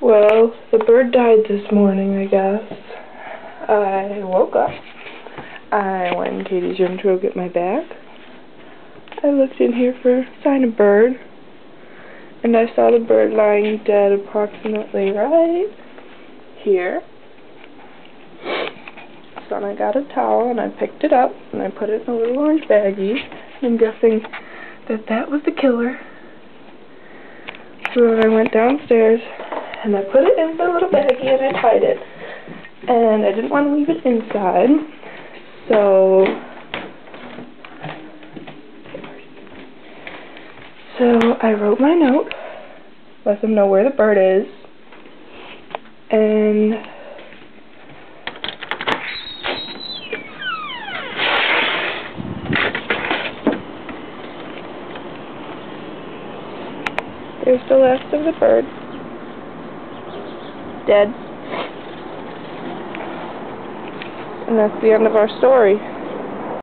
Well, the bird died this morning, I guess. I woke up. I went in Katie's room to go get my bag. I looked in here for a sign of bird, and I saw the bird lying dead approximately right here. So then I got a towel and I picked it up and I put it in a little orange baggie. I'm guessing that that was the killer. So then I went downstairs and I put it in the little baggie and I tied it. And I didn't want to leave it inside. So I wrote my note, let them know where the bird is, and there's the last of the bird, dead, and that's the end of our story.